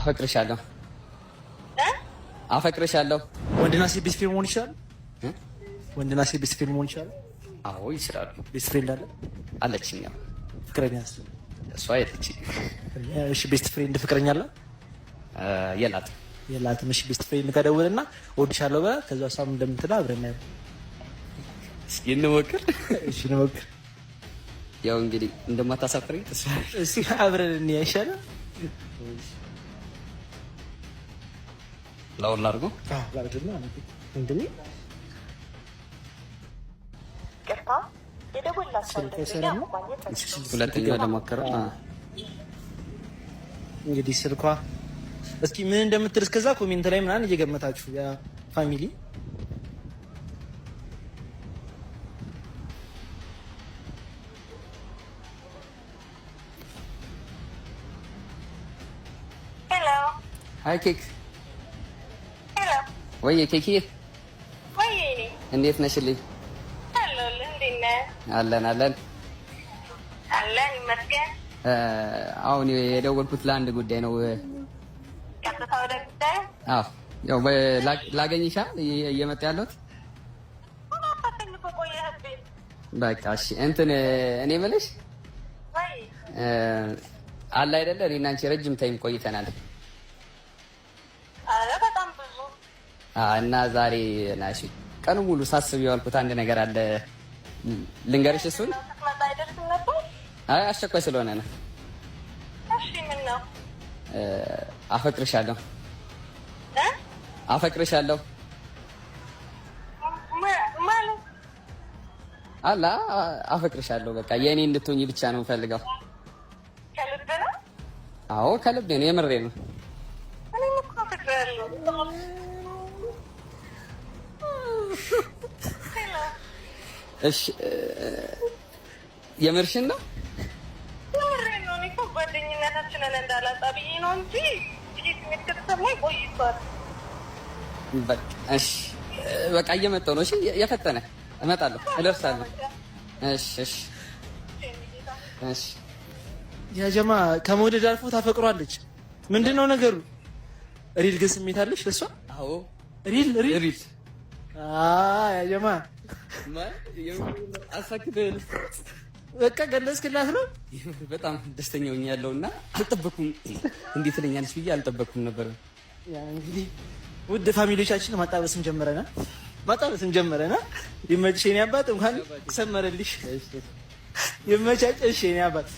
አፈቅርሻለሁ አፈቅርሻለሁ። ወንድና ሴት ቤስት ፍሬንድ መሆን ይችላል? ወንድና ሴት ቤስት ፍሬንድ መሆን ይችላል? አዎ ይችላሉ። ቤስት ፍሬንድ አለ አለችኝ። ፍቅረኛስ? እሷ የለችኝ። እሺ ቤስት ፍሬንድ ፍቅረኛ አለ? የላትም። እሺ ቤስት ፍሬንድ ከደወለና እወድሻለሁ በላ ከዛ እሷም እንደምትላ አብረን ነው። እስኪ እንሞክር። እሺ እንሞክር። ያው እንግዲህ እንደማታሳፍረኝ ተስፋ እስኪ አብረን እንያ ይሻላል። ላውል አድርጎ ባርግና እንግዲህ ቀጣ ሁለተኛ ለማከራ እንግዲህ ስልኳ እስኪ ምን እንደምትል እስከዛ ኮሜንት ላይ ምናምን እየገመታችሁ ያ ፋሚሊ ሄሎ ሃይ ኬክ ሄሎ ወይ ኬክ ወይ እንዴት ነሽልኝ? አለን ይመስገን። አሁን የደወልኩት ለአንድ ጉዳይ ነው። ቀጥታ ወደ ጉዳዩ? አዎ ያው ላገኝሻ እየመጣ ያለሁት በቃ እሺ። እንትን እኔ የምልሽ አለ አይደለ እኔ እና አንቺ ረጅም ታይም ቆይተናል። አረ በጣም ብዙ እና ዛሬ ናሽ ቀኑ ሙሉ ሳስብ የዋልኩት አንድ ነገር አለ። ልንገርሽ እሱን? አይ አስቸኳይ ስለሆነ ነው። እሺ ምን ነው? አፈቅርሻለሁ ማለት አላ አፈቅርሻለሁ። በቃ የእኔ እንድትሆኚ ብቻ ነው የምፈልገው። ከልብ ነው? አዎ ከልብ ነው፣ የምሬ ነው። እኔም እኮ አፈቅርሃለሁ። እሺ የምርሽን ነው? የምሬን ነው። እኔ እኮ ጓደኝነታችንን እንዳላጣ ብዬ ነው እንጂ ይህ ከተሰማኝ ቆይቷል። በቃ እሺ በቃ እየመጣሁ ነው። እሺ የፈጠነ እመጣለሁ፣ እደርሳለሁ። እሺ እሺ ያ ጀማ ከመውደድ አልፎ ታፈቅሯለች። ምንድነው ነገሩ? ሪል ግን ስሜት አለሽ ለሷ? አዎ ሪል ያ ጀማ አሳክተል በቃ ገለጽክላት ነው። በጣም ደስተኛ ሆኛለሁ እና አልጠበኩም። እንዴት ትለኛለች ብዬ አልጠበኩም ነበር። ያ እንግዲህ ውድ ፋሚሊዎቻችን ማጣበስም ጀመረና ይመችሽ የኔ አባት፣ እንኳን ሰመረልሽ። ይመቻች። እሺ የኔ አባት